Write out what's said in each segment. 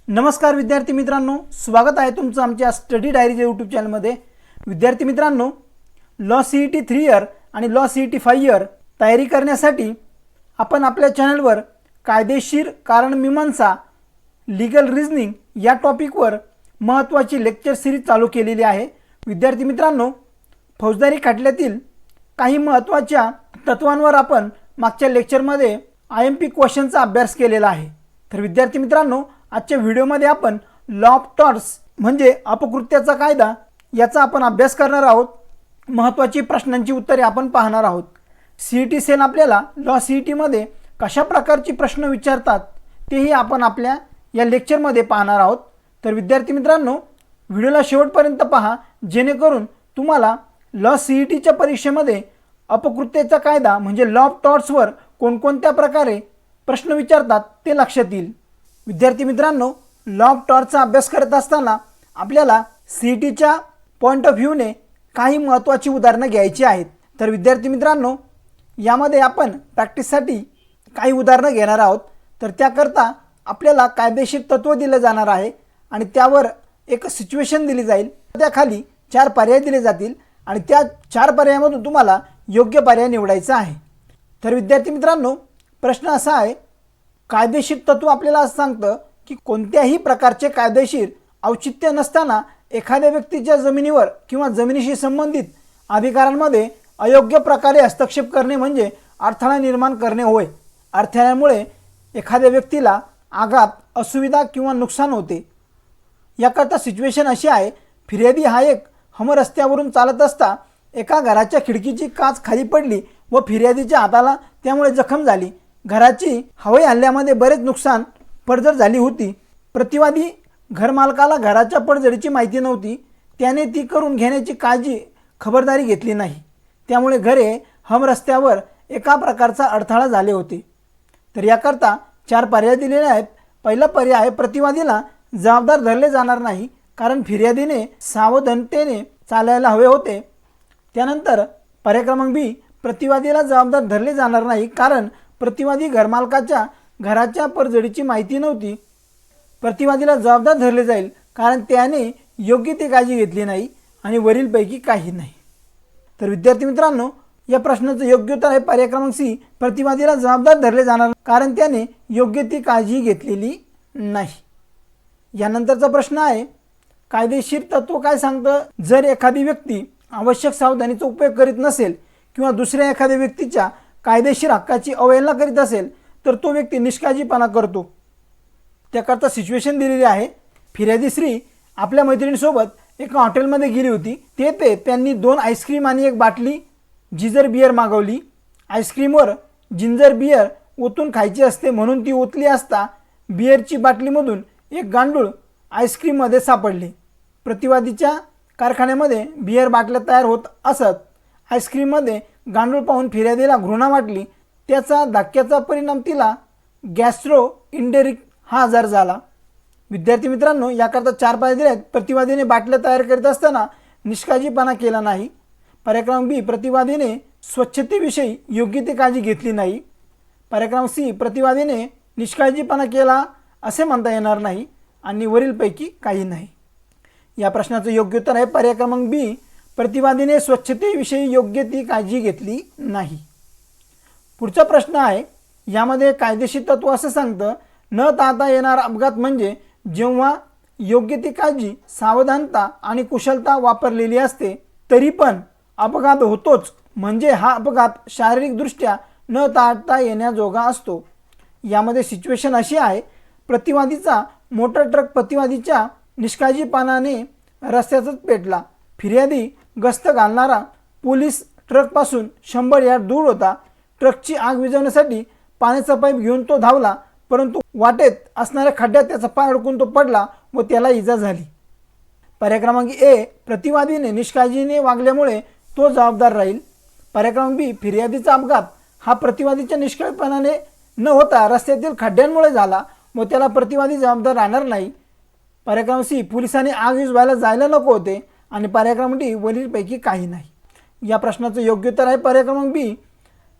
नमस्कार विद्यार्थी मित्रांनो, स्वागत आहे तुमचं आमच्या स्टडी डायरीच्या यूट्यूब चॅनलमध्ये। विद्यार्थी मित्रांनो, लॉ सीईटी 3 इयर आणि लॉ सीईटी 5 इयर तयारी करण्यासाठी आपण आपल्या चॅनलवर कायदेशीर कारणमीमांसा लीगल रिझनिंग या टॉपिकवर महत्त्वाची लेक्चर सिरीज चालू केलेली आहे। विद्यार्थी मित्रांनो, फौजदारी खटल्यातील काही महत्त्वाच्या तत्वांवर आपण मागच्या लेक्चरमध्ये IMP क्वेश्चनचा अभ्यास केलेला आहे। तर विद्यार्थी मित्रांनो, आजच्या व्हिडिओमध्ये आपण लॉ ऑफ टॉर्ट्स म्हणजे अपकृत्याचा कायदा याचा आपण अभ्यास करणार आहोत। महत्त्वाची प्रश्नांची उत्तरे आपण पाहणार आहोत। सीईटी सेल आपल्याला लॉ सीईटीमध्ये कशा प्रकारची प्रश्न विचारतात तेही आपण आपल्या या लेक्चरमध्ये पाहणार आहोत। तर विद्यार्थी मित्रांनो, व्हिडिओला शेवटपर्यंत पहा, जेणेकरून तुम्हाला लॉ सीईटीच्या परीक्षेमध्ये अपकृत्याचा कायदा म्हणजे लॉ ऑफ टॉर्ट्सवर कोणकोणत्या प्रकारे प्रश्न विचारतात ते लक्षात येईल। विद्यार्थी मित्रांनो, लॉ ऑफ टॉर्ट्सचा अभ्यास करत असताना आपल्याला सीईटीच्या पॉइंट ऑफ व्ह्यूने काही महत्त्वाची उदाहरणं घ्यायची आहेत। तर विद्यार्थी मित्रांनो, यामध्ये आपण प्रॅक्टिससाठी काही उदाहरणं घेणार आहोत। तर त्याकरता आपल्याला कायदेशीर तत्व दिलं जाणार आहे आणि त्यावर एक सिच्युएशन दिली जाईल। त्याखाली 4 पर्याय दिले जातील आणि त्या 4 पर्यायामधून तुम्हाला योग्य पर्याय निवडायचा आहे। तर विद्यार्थी मित्रांनो, प्रश्न असा आहे, कायदेशीर तत्व आपल्याला असं सांगतं की कोणत्याही प्रकारचे कायदेशीर औचित्य नसताना एखाद्या व्यक्तीच्या जमिनीवर किंवा जमिनीशी संबंधित अधिकारांमध्ये अयोग्य प्रकारे हस्तक्षेप करणे म्हणजे अडथळा निर्माण करणे होय। अडथळ्यामुळे एखाद्या व्यक्तीला आघात, असुविधा किंवा नुकसान होते। याकरता सिच्युएशन अशी आहे, फिर्यादी हा एक हमरस्त्यावरून चालत असता एका घराच्या खिडकीची काच खाली पडली व फिर्यादीच्या हाताला त्यामुळे जखम झाली। घराची हवाई हल्ल्यामध्ये बरेच नुकसान, पडझड झाली होती। प्रतिवादी घरमालकाला घराच्या पडझडीची माहिती नव्हती, त्याने ती करून घेण्याची खबरदारी घेतली नाही, त्यामुळे घरे हमरस्त्यावर एका प्रकारचा अडथळा झाले होते। तर याकरता 4 पर्याय दिलेले आहेत। पहिला पर्याय आहे, प्रतिवादीला जबाबदार धरले जाणार नाही कारण फिर्यादीने सावधानतेने चालायला हवे होते। त्यानंतर पर्याय क्रमांक बी, प्रतिवादीला जबाबदार धरले जाणार नाही कारण प्रतिवादी घरमालकाच्या घराच्या पडझडीची माहिती नव्हती। प्रतिवादीला जबाबदार धरले जाईल कारण त्याने योग्य ती काळजी घेतली नाही आणि वरीलपैकी काही नाही। तर विद्यार्थी मित्रांनो, या प्रश्नाचं योग्य उत्तर आहे पर्याय क्रमांक सी, प्रतिवादीला जबाबदार धरले जाणार कारण त्याने योग्य ती काळजी घेतलेली नाही। यानंतरचा प्रश्न आहे, कायदेशीर तत्व काय सांगतं, जर एखादी व्यक्ती आवश्यक सावधानीचा उपयोग करीत नसेल किंवा दुसऱ्या एखाद्या व्यक्तीच्या कायदेशीर हक्काची अवहेलना करीत असेल तर तो व्यक्ती निष्काळजीपणा करतो। त्याकरता सिच्युएशन दिलेली आहे, फिर्यादी स्त्री आपल्या मैत्रिणीसोबत एका हॉटेलमध्ये गेली होती। तेथे त्यांनी 2 आईस्क्रीम आणि 1 बाटली जिंजर बियर मागवली। आईस्क्रीमवर जिंजर बियर ओतून खायची असते म्हणून ती ओतली असता बियरची बाटलीमधून एक गांडूळ आईस्क्रीममध्ये सापडले। प्रतिवादीच्या कारखान्यामध्ये बियर बाटल्या तयार होत असत। आईस्क्रीममध्ये गांडूळ पाहून फिर्यादीला घृणा वाटली, त्याचा धक्क्याचा परिणाम तिला गॅस्ट्रोइंटेरिक हा आजार झाला। विद्यार्थी मित्रांनो, याकरता 4 पर्याय दिले आहेत। प्रतिवादीने बाटल्या तयार करीत असताना निष्काळजीपणा केला नाही। पर्याय क्रमांक बी, प्रतिवादीने स्वच्छतेविषयी योग्य ती काळजी घेतली नाही। पर्याय क्रमांक सी, प्रतिवादीने निष्काळजीपणा केला असे म्हणता येणार नाही आणि वरीलपैकी काही नाही। या प्रश्नाचं योग्य उत्तर आहे पर्याय क्रमांक बी, प्रतिवादीने स्वच्छतेविषयी योग्य ती काळजी घेतली नाही। पुढचा प्रश्न आहे, यामध्ये कायदेशीर तत्व असं सांगतं, न टाळता येणारा अपघात म्हणजे जेव्हा योग्य ती काळजी, सावधानता आणि कुशलता वापरलेली असते तरी पण अपघात होतोच, म्हणजे हा अपघात शारीरिकदृष्ट्या न टाळता येण्याजोगा असतो। यामध्ये सिच्युएशन अशी आहे, प्रतिवादीचा मोटर ट्रक प्रतिवादीच्या निष्काळजीपणाने रस्त्यातच पेटला। फिर्यादी गस्त घालणारा पोलीस ट्रकपासून 100 यार्ड दूर होता। ट्रकची आग विझवण्यासाठी पाण्याचा पाईप घेऊन तो धावला, परंतु वाटेत असणाऱ्या खड्ड्यात त्याचा पाय अडकून तो पडला व त्याला इजा झाली। पर्याय क्रमांक ए, प्रतिवादीने निष्काळजीने वागल्यामुळे तो जबाबदार राहील। पर्याय क्रमांक बी, फिर्यादीचा अपघात हा प्रतिवादीच्या निष्काळजीपणाने न होता रस्त्यातील खड्ड्यांमुळे झाला व त्याला प्रतिवादी जबाबदार राहणार नाही। पर्याय क्रमांक सी, पोलिसांनी आग विझवायला जायला नको होते आणि पर्याय क्रमांक डी, वरीलपैकी काही नाही। या प्रश्नाचं योग्य उत्तर आहे पर्याय क्रमांक बी,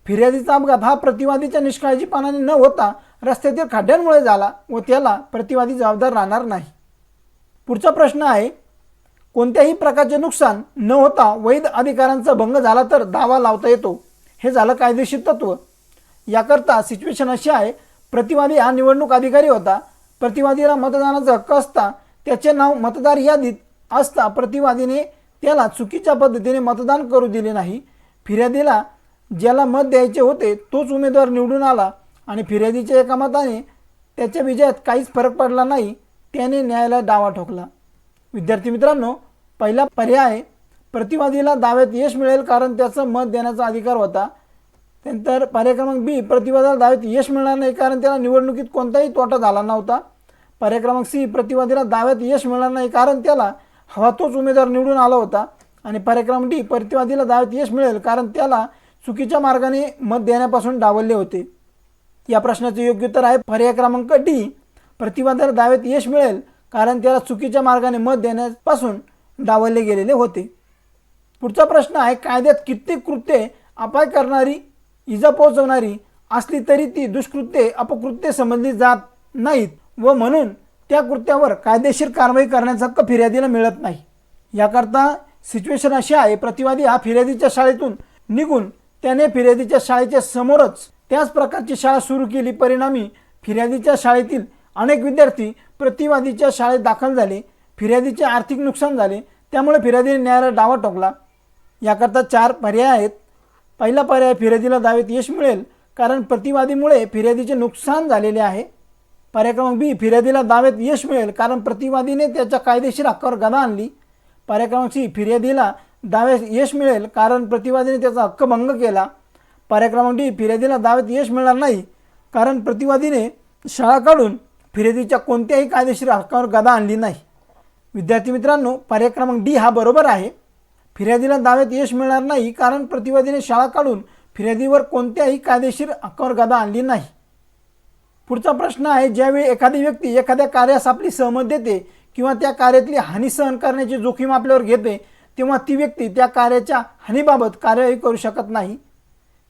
फिर्यादीचा अपघात हा प्रतिवादीच्या निष्काळजीपणाने न होता रस्त्यातील खड्ड्यांमुळे झाला व त्याला प्रतिवादी जबाबदार राहणार नाही. पुढचा प्रश्न आहे, कोणत्याही प्रकारचे नुकसान न होता वैध अधिकारांचा भंग झाला तर दावा लावता येतो. हे झालं कायदेशीर तत्व. याकरता सिच्युएशन अशी आहे, प्रतिवादी हा निवडणूक अधिकारी होता. प्रतिवादीला मतदानाचा हक्क असता त्याचे नाव मतदार यादीत असता प्रतिवादीने त्याला चुकीच्या पद्धतीने मतदान करू दिले नाही. फिर्यादीला ज्याला मत द्यायचे होते तोच उमेदवार निवडून आला आणि फिर्यादीच्या एका मताने त्याच्या विजयात काहीच फरक पडला नाही. त्याने न्यायालयात दावा ठोकला. विद्यार्थी मित्रांनो, पहिला पर्याय प्रतिवादीला दाव्यात यश मिळेल कारण त्याचं मत देण्याचा अधिकार होता. त्यानंतर पर्याय क्रमांक बी, प्रतिवादीला दाव्यात यश मिळणार नाही कारण त्याला निवडणुकीत कोणताही तोटा झाला नव्हता. पर्याय क्रमांक सी, प्रतिवादीला दाव्यात यश मिळणार नाही कारण त्याला हवा तोच उमेदवार निवडून आला होता. आणि पर्याय क्रमांक डी, प्रतिवादीला दाव्यात यश मिळेल कारण त्याला चुकीच्या मार्गाने मत देण्यापासून डावलले होते. या प्रश्नाचे योग्य उत्तर आहे पर्याय क्रमांक डी, प्रतिवादीला दाव्यात यश मिळेल कारण त्याला चुकीच्या मार्गाने मत देण्यापासून डावलले गेलेले होते. पुढचा प्रश्न आहे, कायद्यात कित्येक कृत्ये अपाय करणारी, इजा पोहोचवणारी असली तरी ती दुष्कृत्ये अपकृत्ये समजली जात नाहीत व म्हणून त्या कृत्यावर कायदेशीर कारवाई करण्याचा हक्क फिर्यादीला मिळत नाही. याकरता सिच्युएशन अशी आहे, प्रतिवादी हा फिर्यादीच्या शाळेतून निघून त्याने फिर्यादीच्या शाळेच्या समोरच त्याच प्रकारची शाळा सुरू केली. परिणामी फिर्यादीच्या शाळेतील अनेक विद्यार्थी प्रतिवादीच्या शाळेत दाखल झाले. फिर्यादीचे आर्थिक नुकसान झाले. त्यामुळे फिर्यादीने न्यायालयात दावा ठोकला. याकरता 4 पर्याय आहेत. पहिला पर्याय, फिर्यादीला दाव्यात यश मिळेल कारण प्रतिवादीमुळे फिर्यादीचे नुकसान झालेले आहे. पर्याय क्रमांक बी, फिर्यादीला दाव्यात यश मिळेल कारण प्रतिवादीने त्याच्या कायदेशीर हक्कावर गदा आणली. पर्याय क्रमांक सी, फिर्यादीला दाव्यात यश मिळेल कारण प्रतिवादीने त्याचा हक्क भंग केला. पर्याय क्रमांक डी, फिर्यादीला दाव्यात यश मिळणार नाही कारण प्रतिवादीने शाळा काढून फिर्यादीच्या कोणत्याही कायदेशीर हक्कावर गदा आणली नाही. विद्यार्थी मित्रांनो, पर्याय क्रमांक डी हा बरोबर आहे. फिर्यादीला दाव्यात यश मिळणार नाही कारण प्रतिवादीने शाळा काढून फिर्यादीवर कोणत्याही कायदेशीर हक्कावर गदा आणली नाही. पुढचा प्रश्न आहे, ज्यावेळी एखादी व्यक्ती एखाद्या कार्यास आपली सहमत देते किंवा त्या कार्यातली हानी सहन करण्याची जोखीम आपल्यावर घेते तेव्हा ती व्यक्ती त्या कार्याच्या हानीबाबत कार्यवाही करू शकत नाही.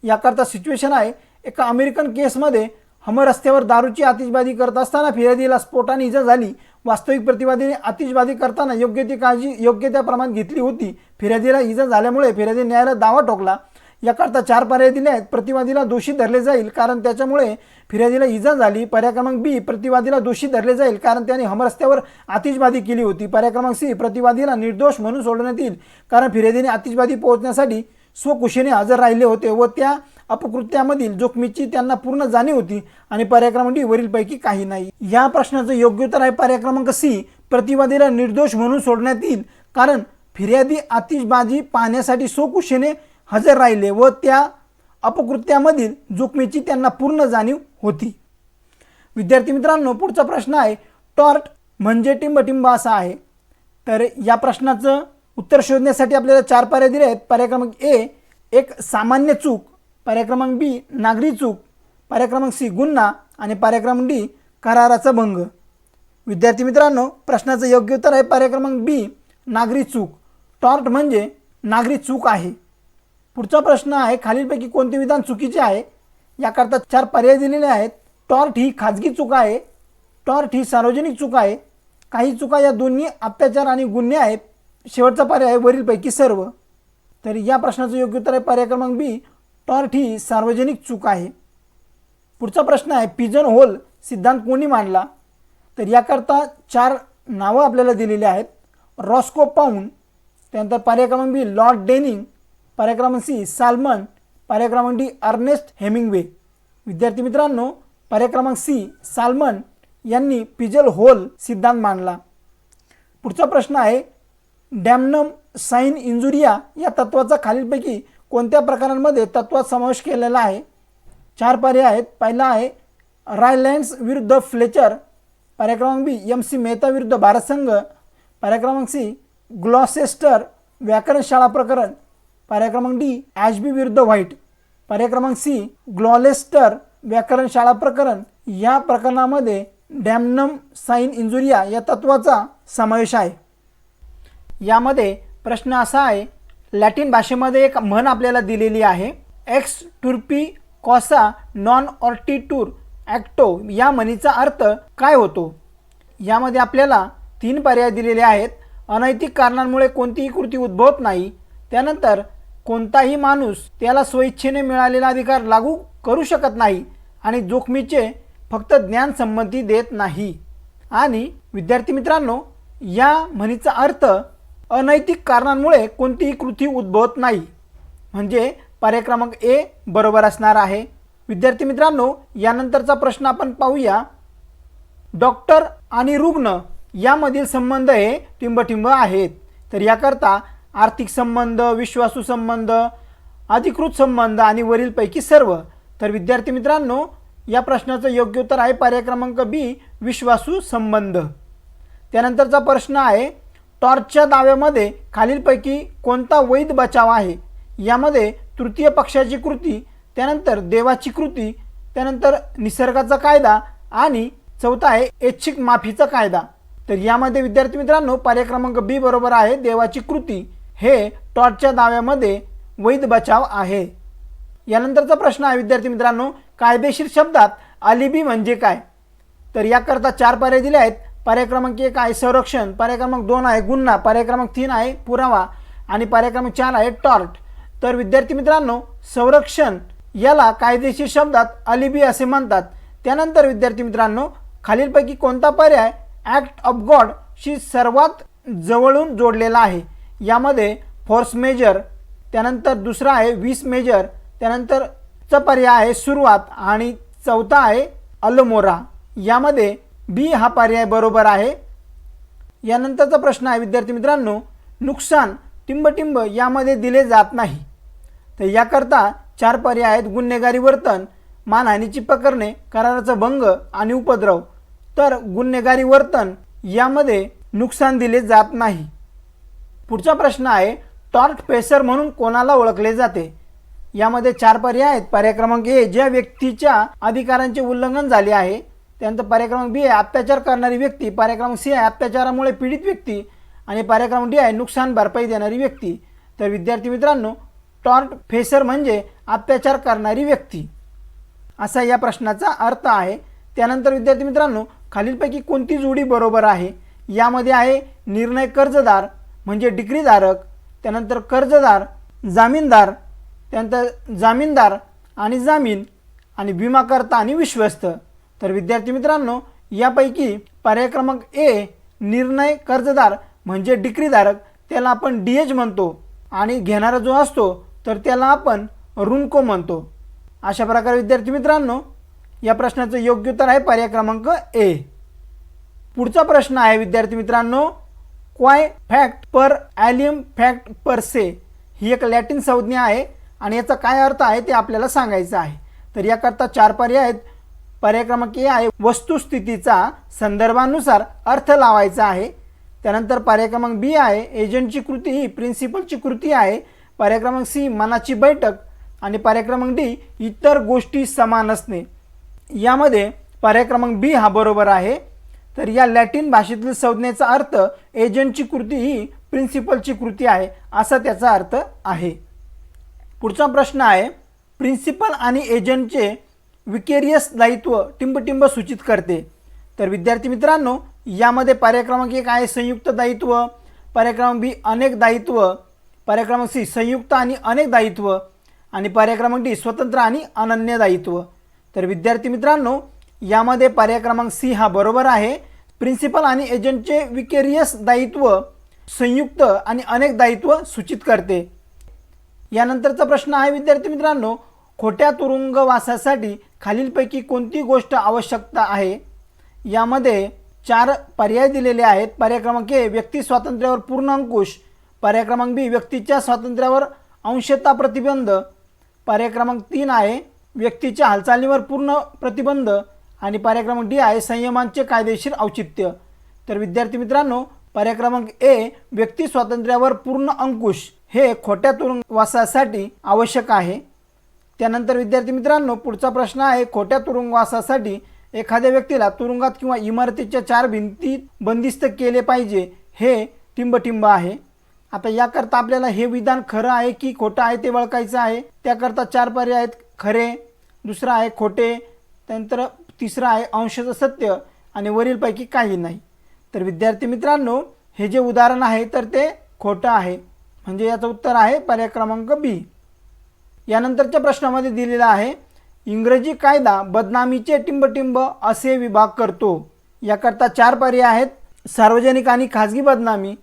याकरता सिच्युएशन आहे, एका अमेरिकन केसमध्ये हमर रस्त्यावर दारूची आतिषबाजी करत असताना फिर्यादीला स्फोटाने इजा झाली. वास्तविक प्रतिवादीने आतिषबाजी करताना योग्य ती काळजी योग्य त्या प्रमाणात घेतली होती. फिर्यादीला इजा झाल्यामुळे फिर्यादीने न्यायालयात दावा ठोकला. याकरता 4 पर्याय दिले आहेत. प्रतिवादीला दोषी धरले जाईल कारण त्याच्यामुळे फिर्यादीला इजा झाली. पर्याय क्रमांक बी, प्रतिवादीला दोषी धरले जाईल कारण त्याने हमर रस्त्यावर आतिषबाजी केली होती. पर्याय क्रमांक सी, प्रतिवादीला निर्दोष म्हणून सोडण्यात येईल कारण फिर्यादीने आतिषबाजी पोहोचण्यासाठी स्वकुशीने हजर राहिले होते व त्या अपकृत्यामधील जोखमीची त्यांना पूर्ण जाणीव होती. आणि पर्याय क्रमांक डी, वरीलपैकी काही नाही. या प्रश्नाचं योग्य उत्तर आहे पर्याय क्रमांक सी, प्रतिवादीला निर्दोष म्हणून सोडण्यात येईल कारण फिर्यादी आतिषबाजी पाहण्यासाठी स्वकुशीने हजर राहिले व त्या अपकृत्यामधील जोखमीची त्यांना पूर्ण जाणीव होती. विद्यार्थी मित्रांनो, पुढचा प्रश्न आहे, टॉर्ट म्हणजे टिंबटिंब असा आहे. तर या प्रश्नाचं उत्तर शोधण्यासाठी आपल्याला 4 पर्याय दिले आहेत. पर्याय क्रमांक ए, एक सामान्य चूक. पर्याय क्रमांक बी, नागरी चूक. पर्याय क्रमांक सी, गुन्हा. आणि पर्याय क्रमांक डी, कराराचा भंग. विद्यार्थी मित्रांनो, प्रश्नाचं योग्य उत्तर आहे पर्याय क्रमांक बी, नागरी चूक. टॉर्ट म्हणजे नागरी चूक आहे. पुढचा प्रश्न आहे, खालीलपैकी कोणते विधान चुकीचे आहे. याकरता 4 पर्याय दिलेले आहेत. टॉर्ट ही खाजगी चूक आहे. टॉर्ट ही सार्वजनिक चूक आहे. काही चुका या दोन्ही अत्याचार आणि गुन्हे आहेत. शेवटचा पर्याय वरीलपैकी सर्व. तर या प्रश्नाचं योग्य उत्तर आहे पर्याय क्रमांक बी, टॉर्ट ही सार्वजनिक चूक आहे. पुढचा प्रश्न आहे, पिजन होल सिद्धांत कोणी मांडला. तर याकरता 4 नावं आपल्याला दिलेली आहेत. Roscoe pound. त्यानंतर पर्याय क्रमांक बी, लॉर्ड डेनिंग. पर्याय क्रमांक सी, साल्मन. पर्याय क्रमांक डी, अर्नेस्ट हेमिंग्वे. विद्यार्थी मित्रांनो, पर्याय क्रमांक सी, साल्मन यांनी पिजन होल सिद्धांत मांडला. पुढचा प्रश्न आहे, डॅमनम साइन इंजुरिया या तत्वाचा खालीलपैकी कोणत्या प्रकारांमध्ये तत्वात समावेश केलेला आहे. 4 पर्याय आहेत. पहिला आहे रायलँड्स विरुद्ध फ्लेचर. पर्याय क्रमांक बी, MC मेहता विरुद्ध भारत संघ. पर्याय क्रमांक सी, ग्लॉसेस्टर व्याकरणशाळा प्रकरण. पर्याय क्रमांक डी, ॲशबी विरुद्ध व्हाईट. पर्याय क्रमांक सी, ग्लॉलेस्टर व्याकरणशाळा प्रकरण. या प्रकरणामध्ये डॅमनम साइन इंजुरिया या तत्वाचा समावेश आहे. यामध्ये प्रश्न असा आहे, लॅटिन भाषेमध्ये एक म्हण आपल्याला दिलेली आहे, एक्स टुर्पी कॉसा नॉन ऑर्टिटूर ॲक्टो या म्हणीचा अर्थ काय होतो? यामध्ये आपल्याला 3 पर्याय दिलेले आहेत. अनैतिक कारणांमुळे कोणतीही कृती उद्भवत नाही, त्यानंतर कोणताही माणूस त्याला स्वइच्छेने मिळालेला अधिकार लागू करू शकत नाही आणि जोखमीचे फक्त ज्ञान संमती देत नाही. आणि विद्यार्थी मित्रांनो, या म्हणीचा अर्थ अनैतिक कारणांमुळे कोणतीही कृती उद्भवत नाही, म्हणजे पर्याय क्रमांक ए बरोबर असणार आहे. विद्यार्थी मित्रांनो, यानंतरचा प्रश्न आपण पाहूया. डॉक्टर आणि रुग्ण यामधील संबंध हे टिंबटिंब आहेत. तर याकरता आर्थिक संबंध, विश्वासू संबंध, अधिकृत संबंध आणि वरीलपैकी सर्व. तर विद्यार्थी मित्रांनो, या प्रश्नाचं योग्य उत्तर आहे पर्याय क्रमांक बी, विश्वासू संबंध. त्यानंतरचा प्रश्न आहे, टॉर्चच्या दाव्यामध्ये खालीलपैकी कोणता वैध बचाव आहे? यामध्ये तृतीय पक्षाची कृती, त्यानंतर देवाची कृती, त्यानंतर निसर्गाचा कायदा आणि चौथा आहे ऐच्छिक माफीचा कायदा. तर यामध्ये विद्यार्थी मित्रांनो, पर्याय क्रमांक बी बरोबर आहे. देवाची कृती हे टॉर्चच्या दाव्यामध्ये वैध बचाव आहे. यानंतरचा प्रश्न आहे विद्यार्थी मित्रांनो, कायदेशीर शब्दात अलिबी म्हणजे काय? तर याकरता 4 पर्याय दिले आहेत. पर्याय क्रमांक 1 आहे संरक्षण, पर्याय क्रमांक 2 आहे गुन्हा, पर्याय क्रमांक 3 आहे पुरावा आणि पर्याय क्रमांक 4 आहे टॉर्ट. तर विद्यार्थी मित्रांनो, संरक्षण याला कायदेशीर शब्दात अलिबी असे म्हणतात. त्यानंतर विद्यार्थी मित्रांनो, खालीलपैकी कोणता पर्याय ॲक्ट ऑफ गॉडशी सर्वात जवळून जोडलेला आहे? यामध्ये फोर्स मेजर, त्यानंतर दुसरा आहे विस मेजर, त्यानंतरचा पर्याय आहे सुरुवात आणि चौथा आहे अल्मोरा. यामध्ये बी हा पर्याय बरोबर आहे. यानंतरचा प्रश्न आहे विद्यार्थी मित्रांनो, नुकसान टिंबटिंब यामध्ये दिले जात नाही. तर याकरता 4 पर्याय आहेत. गुन्हेगारी वर्तन, मानहानीची प्रकरणे, कराराचा भंग आणि उपद्रव. तर गुन्हेगारी वर्तन यामध्ये नुकसान दिले जात नाही. पुढचा प्रश्न आहे, टॉर्ट फेसर म्हणून कोणाला ओळखले जाते? यामध्ये 4 पर्याय आहेत. पर्याय क्रमांक ए, ज्या व्यक्तीच्या अधिकारांचे उल्लंघन झाले आहे. त्यानंतर पर्याय क्रमांक बी आहे अत्याचार करणारी व्यक्ती, पर्याय क्रमांक सी आहे अत्याचारामुळे पीडित व्यक्ती आणि पर्याय क्रमांक डी आहे नुकसान भरपाई देणारी व्यक्ती. तर विद्यार्थी मित्रांनो, टॉर्ट फेसर म्हणजे अत्याचार करणारी व्यक्ती असा या प्रश्नाचा अर्थ आहे. त्यानंतर विद्यार्थी मित्रांनो, खालीलपैकी कोणती जोडी बरोबर आहे? यामध्ये आहे निर्णय कर्जदार म्हणजे डिक्रीधारक, त्यानंतर कर्जदार, जामीनदार, त्यानंतर जामीनदार आणि जामीन आणि विमाकर्ता आणि विश्वस्त. तर विद्यार्थी मित्रांनो, यापैकी पर्याय क्रमांक ए निर्णय कर्जदार म्हणजे डिक्रीधारक, त्याला आपण डीएच म्हणतो आणि घेणारा जो असतो तर त्याला आपण रुनको म्हणतो. अशा प्रकारे विद्यार्थी मित्रांनो, या प्रश्नाचं योग्य उत्तर आहे पर्याय क्रमांक ए. पुढचा प्रश्न आहे विद्यार्थी मित्रांनो, क्वाय फॅक्ट पर ॲलियम फॅक्ट पर से ही एक लॅटिन संज्ञा आहे आणि याचा काय अर्थ आहे ते आपल्याला सांगायचं आहे. तर याकरता 4 पर्याय आहेत. पर्याय क्रमांक ए आहे वस्तुस्थितीचा संदर्भानुसार अर्थ लावायचा आहे. त्यानंतर पर्याय क्रमांक बी आहे एजंटची कृती ही प्रिन्सिपलची कृती आहे. पर्याय क्रमांक सी मनाची बैठक आणि पर्याय क्रमांक डी इतर गोष्टी समान असणे. यामध्ये पर्याय क्रमांक बी हा बरोबर आहे. तर या लॅटिन भाषेतील संज्ञेचा अर्थ एजंटची कृती ही प्रिन्सिपलची कृती आहे असा त्याचा अर्थ आहे. पुढचा प्रश्न आहे, प्रिन्सिपल आणि एजंटचे विकेरियस दायित्व टिंबटिंब सूचित करते. तर विद्यार्थी मित्रांनो, यामध्ये पर्याय क्रमांक 1 आहे संयुक्त दायित्व, पर्याय क्रमांक बी अनेक दायित्व, पर्याय क्रमांक सी संयुक्त आणि अनेक दायित्व आणि पर्याय क्रमांक डी स्वतंत्र आणि अनन्य दायित्व. तर विद्यार्थी मित्रांनो, यामध्ये पर्याय क्रमांक सी हा बरोबर आहे. प्रिन्सिपल आणि एजंटचे विकेरियस दायित्व संयुक्त आणि अनेक दायित्व सूचित करते. यानंतरचा प्रश्न आहे विद्यार्थी मित्रांनो, खोट्या तुरुंगवासासाठी खालीलपैकी कोणती गोष्ट आवश्यकता आहे? यामध्ये 4 पर्याय दिलेले आहेत. पर्याय क्रमांक ए व्यक्ती स्वातंत्र्यावर पूर्ण अंकुश, पर्याय क्रमांक बी व्यक्तीच्या स्वातंत्र्यावर अंशतः प्रतिबंध, पर्याय क्रमांक 3 आहे व्यक्तीच्या हालचालीवर पूर्ण प्रतिबंध आणि पर्याय क्रमांक डी आहे संयमांचे कायदेशीर औचित्य. तर विद्यार्थी मित्रांनो, पर्याय क्रमांक ए व्यक्ती स्वातंत्र्यावर पूर्ण अंकुश हे खोट्या तुरुंगवासासाठी आवश्यक आहे. त्यानंतर विद्यार्थी मित्रांनो, पुढचा प्रश्न आहे, खोट्या तुरुंगवासासाठी एखाद्या व्यक्तीला तुरुंगात किंवा इमारतीच्या 4 भिंतीत बंदिस्त केले पाहिजे हे टिंबटिंब आहे. आता याकरता आपल्याला हे विधान खरं आहे की खोटं आहे ते ओळखायचं आहे. त्याकरता 4 पर्याय आहेत. खरे, दुसरा आहे खोटे, त्यानंतर तिसरा आहे अंशतः सत्य आणि वरीलपैकी काही नाही. तर विद्यार्थी मित्रांनो, हे जे उदाहरण आहे तर ते खोटं आहे, म्हणजे याचं उत्तर आहे पर्याय क्रमांक बी. यानंतरच्या प्रश्नामध्ये दिलेला आहे इंग्रजी कायदा बदनामीचे टिंबटिंब असे विभाग करतो. याकरता 4 पर्याय आहेत. सार्वजनिक आणि खाजगी बदनामी,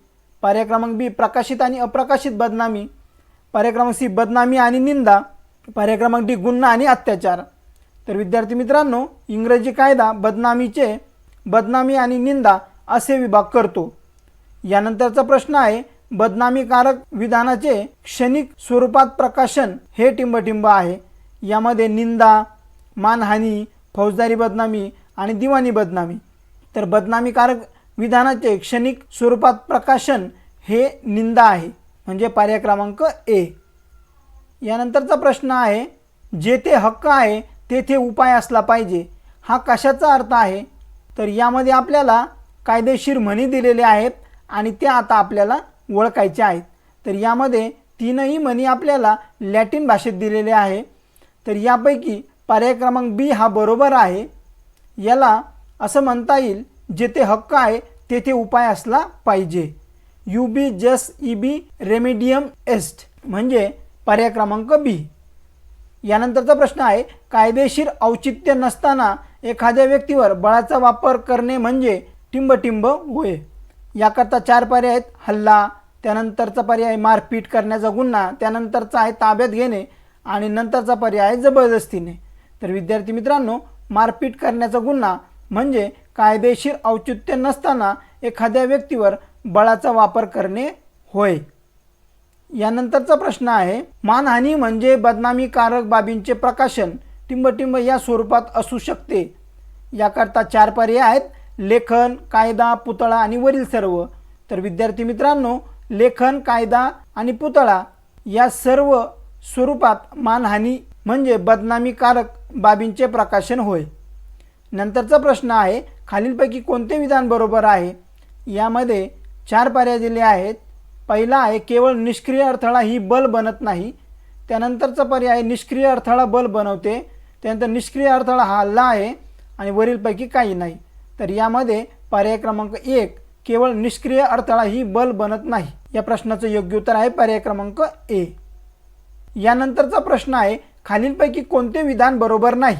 पर्याय क्रमांक बी प्रकाशित आणि अप्रकाशित बदनामी, पर्याय क्रमांक सी बदनामी आणि निंदा, पर्याय क्रमांक डी गुन्हा आणि अत्याचार. तर विद्यार्थी मित्रांनो, इंग्रजी कायदा बदनामी आणि निंदा असे विभाग करतो. यानंतरचा प्रश्न आहे बदनामीकारक विधानाचे क्षणिक स्वरूपात प्रकाशन हे टिंबटिंब आहे. यामध्ये निंदा, मानहानी, फौजदारी बदनामी आणि दिवाणी बदनामी. तर बदनामीकारक विधानाचे क्षणिक स्वरूपात प्रकाशन हे निंदा आहे, म्हणजे पर्याय क्रमांक ए. यानंतरचा प्रश्न आहे जेथे हक्क आहे तेथे उपाय असला पाहिजे, हा कशाचा अर्थ आहे? तर यामध्ये आपल्याला कायदेशीर म्हणी दिलेले आहेत आणि त्या आता आपल्याला ओळखायच्या आहेत. तर यामध्ये 3ही म्हणी आपल्याला लॅटिन भाषेत दिलेले आहे. तर यापैकी पर्याय क्रमांक बी हा बरोबर आहे. याला असं म्हणता येईल जेथे हक्क आहे तेथे उपाय असला पाहिजे. युबी जस इबी रेमेडियम एस्ट, म्हणजे पर्याय क्रमांक बी. यानंतरचा प्रश्न आहे कायदेशीर औचित्य नसताना एखाद्या व्यक्तीवर बळाचा वापर करणे म्हणजे टिंबटिंब होय. याकरता 4 पर्याय आहेत. हल्ला, त्यानंतरचा पर्याय मारपीट करण्याचा गुन्हा, त्यानंतरचा आहे ताब्यात घेणे आणि नंतरचा पर्याय आहे जबरदस्तीने. तर विद्यार्थी मित्रांनो, मारपीट करण्याचा गुन्हा म्हणजे कायदेशीर औचित्य नसताना एखाद्या व्यक्तीवर बळाचा वापर करणे होय. यानंतरचा प्रश्न आहे मानहानी म्हणजे बदनामीकारक बाबींचे प्रकाशन टिंबटिंब या स्वरूपात असू शकते. याकरता 4 पर्याय आहेत. लेखन, कायदा, पुतळा आणि वरील सर्व. तर विद्यार्थी मित्रांनो, लेखन, कायदा आणि पुतळा या सर्व स्वरूपात मानहानी म्हणजे बदनामीकारक बाबींचे प्रकाशन होय. नंतरचा प्रश्न आहे खालीलपैकी कोणते विधान बरोबर आहे? यामध्ये 4 पर्याय दिले आहेत. पहिला आहे केवळ निष्क्रिय अडथळा ही बल बनत नाही. त्यानंतरचा पर्याय आहे निष्क्रिय अडथळा बल बनवते. त्यानंतर निष्क्रिय अडथळा हा हल्ला आहे आणि वरीलपैकी काही नाही. तर यामध्ये पर्याय क्रमांक 1 केवळ निष्क्रिय अडथळा ही बल बनत नाही, या प्रश्नाचं योग्य उत्तर आहे पर्याय क्रमांक ए. यानंतरचा प्रश्न आहे खालीलपैकी कोणते विधान बरोबर नाही?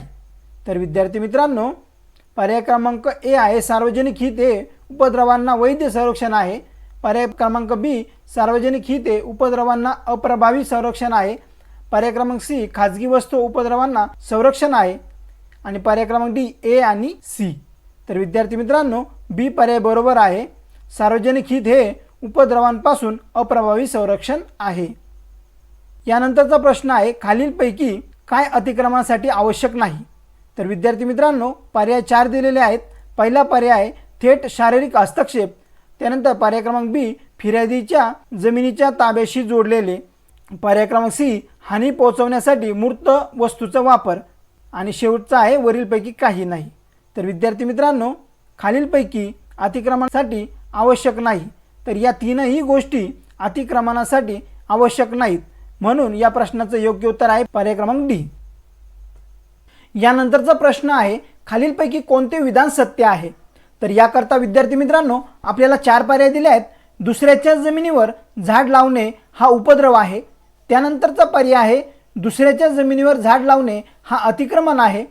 तर विद्यार्थी मित्रांनो, पर्याय क्रमांक ए आहे सार्वजनिक हित हे उपद्रवांना वैध संरक्षण आहे. पर्याय क्रमांक बी सार्वजनिक हित हे उपद्रवांना अप्रभावी संरक्षण आहे. पर्याय क्रमांक सी खाजगी वस्तू उपद्रवांना संरक्षण आहे आणि पर्याय क्रमांक डी ए आणि सी. तर विद्यार्थी मित्रांनो, बी पर्याय बरोबर आहे. सार्वजनिक हित हे उपद्रवांपासून अप्रभावी संरक्षण आहे. यानंतरचा प्रश्न आहे खालीलपैकी काय अतिक्रमणासाठी आवश्यक नाही? तर विद्यार्थी मित्रांनो, पर्याय 4 दिलेले आहेत. पहिला पर्याय थेट शारीरिक हस्तक्षेप, त्यानंतर पर्याय क्रमांक बी फिर्यादीच्या जमिनीच्या ताब्याशी जोडलेले, पर्याय क्रमांक सी हानी पोहोचवण्यासाठी मूर्त वस्तूचा वापर आणि शेवटचा आहे वरीलपैकी काही नाही. तर विद्यार्थी मित्रांनो, खालीलपैकी अतिक्रमणासाठी आवश्यक नाही. तर या 3ही गोष्टी अतिक्रमणासाठी आवश्यक नाहीत, म्हणून या प्रश्नाचं योग्य उत्तर आहे पर्याय क्रमांक डी. यानंतरचा प्रश्न आहे खालीलपैकी कोणते विधान सत्य आहे? तर याकरता विद्यार्थी मित्रांनो, आपल्याला 4 पर्याय दिले आहेत. दुसऱ्याच्या जमिनीवर झाड लावणे हा उपद्रव आहे. त्यानंतरचा पर्याय आहे दुसऱ्याच्या जमिनीवर झाड लावणे हा अतिक्रमण आहे.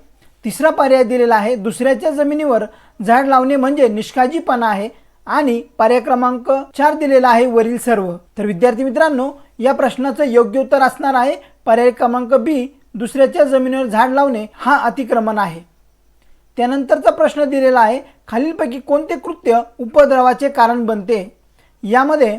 तिसरा पर्याय दिलेला आहे दुसऱ्याच्या जमिनीवर झाड लावणे म्हणजे निष्काळजीपणा आहे आणि पर्याय क्रमांक 4 दिलेला आहे वरील सर्व. तर विद्यार्थी मित्रांनो, या प्रश्नाचं योग्य उत्तर असणार आहे पर्याय क्रमांक बी दुसऱ्याच्या जमिनीवर झाड लावणे हा अतिक्रमण आहे. त्यानंतरचा प्रश्न दिलेला आहे खालीलपैकी कोणते कृत्य उपद्रवाचे कारण बनते? यामध्ये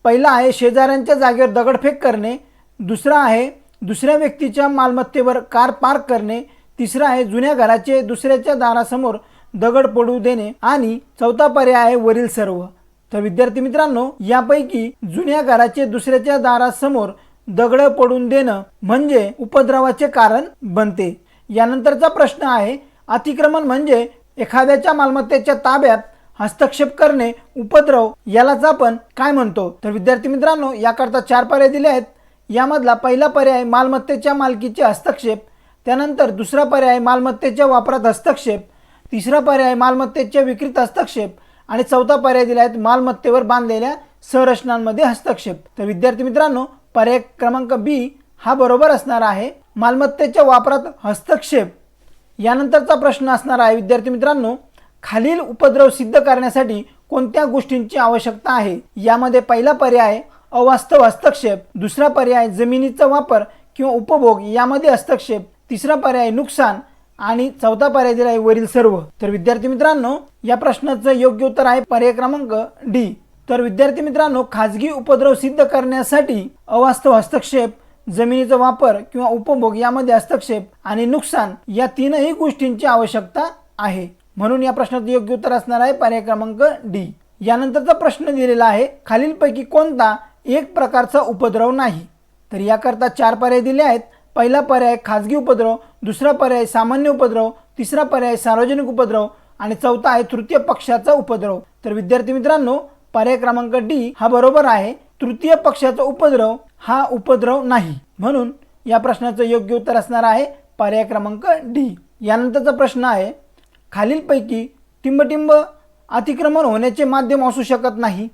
पहिला आहे शेजाऱ्यांच्या जागेवर दगडफेक करणे, दुसरा आहे दुसऱ्या व्यक्तीच्या मालमत्तेवर कार पार्क करणे, तिसरा आहे जुन्या घराचे दुसऱ्याच्या दारासमोर दगड पडू देणे आणि चौथा पर्याय आहे वरील सर्व. तर विद्यार्थी मित्रांनो, यापैकी जुन्या घराचे दुसऱ्याच्या दारासमोर दगड पडून देणं म्हणजे उपद्रवाचे कारण बनते. यानंतरचा प्रश्न आहे अतिक्रमण म्हणजे एखाद्याच्या मालमत्तेच्या ताब्यात हस्तक्षेप करणे, उपद्रव, यालाच आपण काय म्हणतो? तर विद्यार्थी मित्रांनो, याकरता 4 पर्याय दिले आहेत. यामधला पहिला पर्याय मालमत्तेच्या मालकीचे हस्तक्षेप, त्यानंतर दुसरा पर्याय मालमत्तेच्या वापरात हस्तक्षेप, तिसरा पर्याय मालमत्तेच्या विक्रीत हस्तक्षेप आणि चौथा पर्याय दिला आहे मालमत्तेवर बांधलेल्या संरचनांमध्ये हस्तक्षेप। तर विद्यार्थी मित्रांनो, पर्याय क्रमांक बी हा बरोबर असणार आहे, मालमत्तेच्या वापरात हस्तक्षेप। यानंतरचा प्रश्न असणार आहे विद्यार्थी मित्रांनो, खालील उपद्रव सिद्ध करण्यासाठी कोणत्या गोष्टींची आवश्यकता आहे? यामध्ये पहिला पर्याय अवास्तव हस्तक्षेप, दुसरा पर्याय जमिनीचा वापर किंवा उपभोग यामध्ये हस्तक्षेप, तिसरा पर्याय नुकसान आणि चौथा पर्याय दिला आहे वरील सर्व। तर विद्यार्थी मित्रांनो, या प्रश्नाचं योग्य उत्तर आहे पर्याय क्रमांक डी। तर विद्यार्थी मित्रांनो, खाजगी उपद्रव सिद्ध करण्यासाठी अवास्तव हस्तक्षेप, जमिनीचा वापर किंवा उपभोग यामध्ये हस्तक्षेप आणि नुकसान या तीनही गोष्टींची आवश्यकता आहे, म्हणून या प्रश्नाचं योग्य उत्तर असणार आहे पर्याय क्रमांक डी। यानंतरचा प्रश्न दिलेला आहे, खालीलपैकी कोणता एक प्रकारचा उपद्रव नाही? तर याकरता 4 पर्याय दिले आहेत। पहिला पर्याय खाजगी उपद्रव, दुसरा पर्याय सामान्य उपद्रव, तिसरा पर्याय सार्वजनिक उपद्रव आणि चौथा आहे तृतीय पक्षाचा उपद्रव। तर विद्यार्थी मित्रांनो, पर्याय क्रमांक डी हा बरोबर आहे, तृतीय पक्षाचा उपद्रव हा उपद्रव नाही, म्हणून या प्रश्नाचं योग्य उत्तर असणार आहे पर्याय क्रमांक डी। यानंतरचा प्रश्न आहे, खालीलपैकी टिंबटिंब अतिक्रमण होण्याचे माध्यम असू शकत नाही।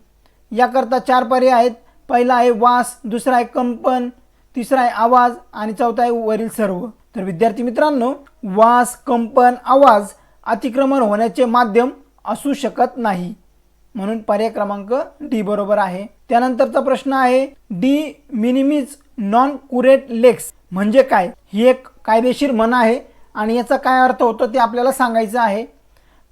याकरता 4 पर्याय आहेत। पहिला आहे वास, दुसरा आहे कंपन, तिसरा आहे आवाज आणि चौथा आहे वरील सर्व। तर विद्यार्थी मित्रांनो, वास, कंपन, आवाज अतिक्रमण होण्याचे माध्यम असू शकत नाही, म्हणून पर्याय क्रमांक डी बरोबर आहे। त्यानंतरचा प्रश्न आहे, डी मिनिमिज नॉन कुरेट लेक्स म्हणजे काय? ही एक कायदेशीर म्हण आहे आणि याचा काय अर्थ होतो ते आपल्याला सांगायचं आहे।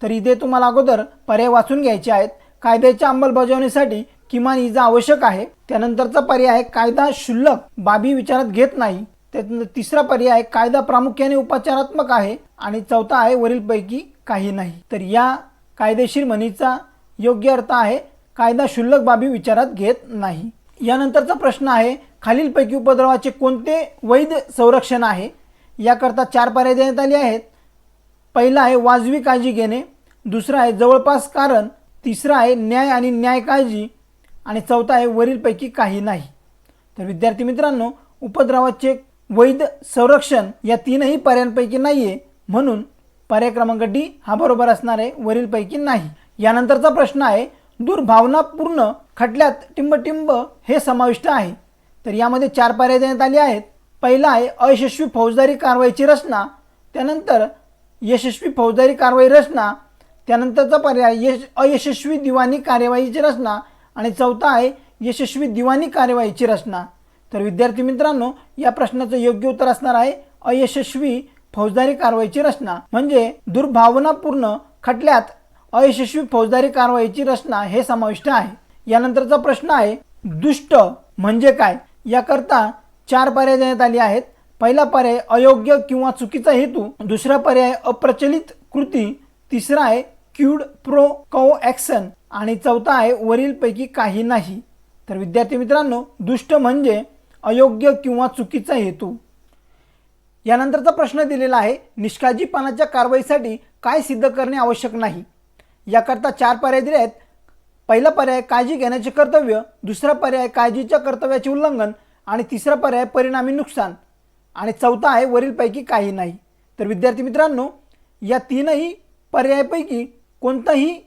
तर इथे तुम्हाला अगोदर पर्याय वाचून घ्यायचे आहेत। कायद्याच्या अंमलबजावणीसाठी किमान इजा आवश्यक आहे। त्यानंतरचा पर्याय आहे कायदा क्षुल्लक बाबी विचारात घेत नाही। त्यानंतर तिसरा पर्याय आहे कायदा प्रामुख्याने उपचारात्मक आहे आणि चौथा आहे वरीलपैकी काही नाही। तर या कायदेशीर म्हणीचा योग्य अर्थ आहे कायदा क्षुल्लक बाबी विचारात घेत नाही। यानंतरचा प्रश्न आहे, खालीलपैकी उपद्रवाचे कोणते वैध संरक्षण आहे? याकरता 4 पर्याय देण्यात आले आहेत। पहिला आहे वाजवी काळजी घेणे, दुसरा आहे जवळपास कारण, तिसरा आहे न्याय आणि न्याय काळजी आणि चौथा आहे वरीलपैकी काही नाही। तर विद्यार्थी मित्रांनो, उपद्रवाचे वैध संरक्षण या तीनही पर्यायांपैकी नाहीये, म्हणून पर्याय क्रमांक डी हा बरोबर असणार आहे, वरीलपैकी नाही। यानंतरचा प्रश्न आहे, दुर्भावनापूर्ण खटल्यात टिंबटिंब हे समाविष्ट आहे। तर यामध्ये 4 पर्याय देण्यात आले आहेत। पहिला आहे अयशस्वी फौजदारी कारवाईची रचना, त्यानंतर यशस्वी फौजदारी कारवाई रचना, त्यानंतरचा पर्याय अयशस्वी दिवाणी कार्यवाहीची रचना आणि चौथा आहे यशस्वी दिवाणी कार्यवाहीची रचना। तर विद्यार्थी मित्रांनो, या प्रश्नाचं योग्य उत्तर असणार आहे अयशस्वी फौजदारी कारवाईची रचना, म्हणजे दुर्भावनापूर्ण खटल्यात अयशस्वी फौजदारी कारवाईची रचना हे समाविष्ट आहे। यानंतरचा प्रश्न आहे, दुष्ट म्हणजे काय? याकरता 4 पर्याय देण्यात आले आहेत। पहिला पर्याय अयोग्य किंवा चुकीचा हेतू, दुसरा पर्याय अप्रचलित कृती, तिसरा आहे क्यूड प्रो को ॲक्शन आणि चौथा आहे वरीलपैकी काही नाही। तर विद्यार्थी मित्रांनो, दुष्ट म्हणजे अयोग्य किंवा चुकीचा हेतू। यानंतरचा प्रश्न दिलेला आहे, निष्काळजीपणाच्या कारवाईसाठी काय सिद्ध करणे आवश्यक नाही? याकरता 4 पर्याय दिले आहेत। पहिला पर्याय काळजी घेण्याचे कर्तव्य, दुसरा पर्याय काळजीच्या कर्तव्याचे उल्लंघन आणि तिसरा पर्याय परिणामी नुकसान आणि चौथा आहे वरीलपैकी काही नाही। तर विद्यार्थी मित्रांनो, या तीनही पर्यायापैकी कोणताही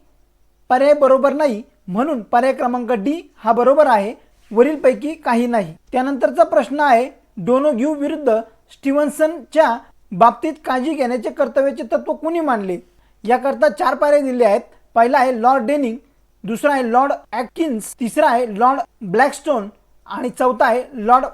पर्याय बरोबर नाही, म्हणून पर्याय क्रमांक डी हा बरोबर आहे, वरीलपैकी काही नाही। त्यानंतरचा प्रश्न आहे, डोनोग्यू विरुद्ध स्टीव्हन्सनच्या बाबतीत काळजी घेण्याचे कर्तव्याचे तत्व कोणी मांडले? याकरता 4 पर्याय दिले आहेत। पहिला आहे लॉर्ड डेनिंग, दुसरा आहे लॉर्ड ॲटकिन्स, तिसरा आहे लॉर्ड ब्लॅकस्टोन आणि चौथा आहे लॉर्ड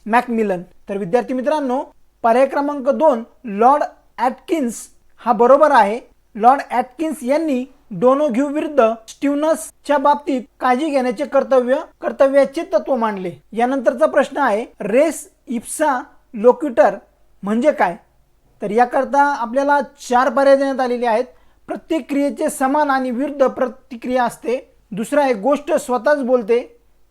मॅकमिलन। तर विद्यार्थी मित्रांनो, पर्याय क्रमांक 2 लॉर्ड ॲटकिन्स हा बरोबर आहे। लॉर्ड ॲटकिन्स यांनी डोनोग्यू विरुद्ध स्टीव्हन्सच्या बाबतीत काळजी घेण्याचे कर्तव्याचे तत्व मांडले। यानंतरचा प्रश्न आहे, रेस इप्सा लोक्युटर म्हणजे काय? तर याकरता आपल्याला 4 पर्याय देण्यात आलेले आहेत। प्रत्येक क्रियेचे समान आणि विरुद्ध प्रतिक्रिया असते, दुसरा आहे गोष्ट स्वतःच बोलते,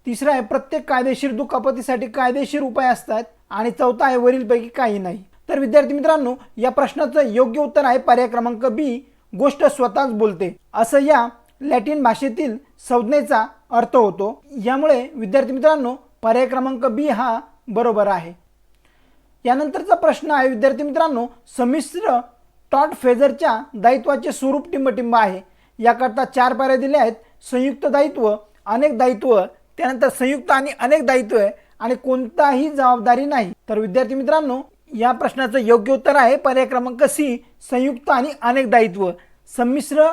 तिसरा आहे प्रत्येक कायदेशीर दुखापतीसाठी कायदेशीर उपाय असतात आणि चौथा आहे वरीलपैकी काही नाही। तर विद्यार्थी मित्रांनो, या प्रश्नाचं योग्य उत्तर आहे पर्याय क्रमांक बी, गोष्ट स्वतःच बोलते असं या लॅटिन भाषेतील संज्ञेचा अर्थ होतो। यामुळे विद्यार्थी मित्रांनो, पर्याय क्रमांक बी हा बरोबर आहे। यानंतरचा प्रश्न आहे विद्यार्थी मित्रांनो, संमिश्र टॉट फेजरच्या दायित्वाचे स्वरूप टिंबटिंब आहे. याकरता 4 पर्याय दिले आहेत. संयुक्त दायित्व, अनेक दायित्व, त्यानंतर संयुक्त आणि अनेक दायित्व आहे आणि कोणताही जबाबदारी नाही. तर विद्यार्थी मित्रांनो, या प्रश्नाचं योग्य उत्तर आहे पर्याय क्रमांक सी, संयुक्त आणि अनेक दायित्व. संमिश्र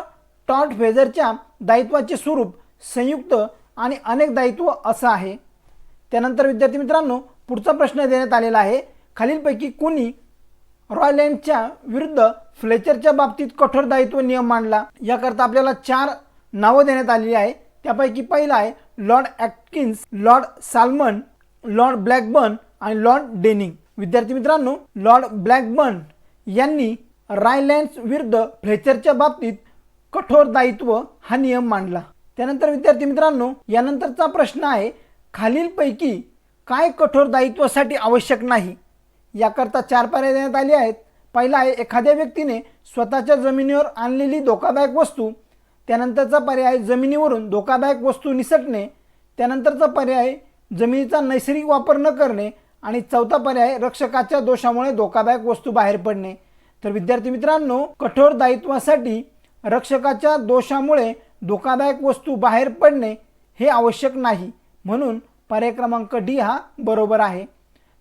टॉट फेजरच्या दायित्वाचे स्वरूप संयुक्त आणि अनेक दायित्व असं आहे. त्यानंतर विद्यार्थी मित्रांनो, पुढचा प्रश्न देण्यात आलेला आहे. खालीलपैकी कोणी रॉयलँडच्या विरुद्ध फ्लेचरच्या बाबतीत कठोर दायित्व नियम मांडला? याकरता आपल्याला 4 नावं देण्यात आलेली आहे. त्यापैकी पहिला आहे Lord Atkins, Lord salmon, Lord Blackburn आणि लॉर्ड डेनिंग. विद्यार्थी मित्रांनो, लॉर्ड ब्लॅकबर्न यांनी रॉयलँड्स विरुद्ध फ्लेचरच्या बाबतीत कठोर दायित्व हा नियम मांडला. त्यानंतर विद्यार्थी मित्रांनो, यानंतरचा प्रश्न आहे खालीलपैकी काय कठोर दायित्वासाठी आवश्यक नाही? याकरता 4 पर्याय देण्यात आले आहेत. पहिला आहे एखाद्या व्यक्तीने स्वतःच्या जमिनीवर आणलेली धोकादायक वस्तू. त्यानंतरचा पर्याय जमिनीवरून धोकादायक वस्तू निसटणे. त्यानंतरचा पर्याय जमिनीचा नैसर्गिक वापर न करणे आणि चौथा पर्याय रक्षकाच्या दोषामुळे धोकादायक वस्तू बाहेर पडणे. तर विद्यार्थी मित्रांनो, कठोर दायित्वासाठी रक्षकाच्या दोषामुळे धोकादायक वस्तू बाहेर पडणे हे आवश्यक नाही, म्हणून पर्याय क्रमांक डी हा बरोबर आहे.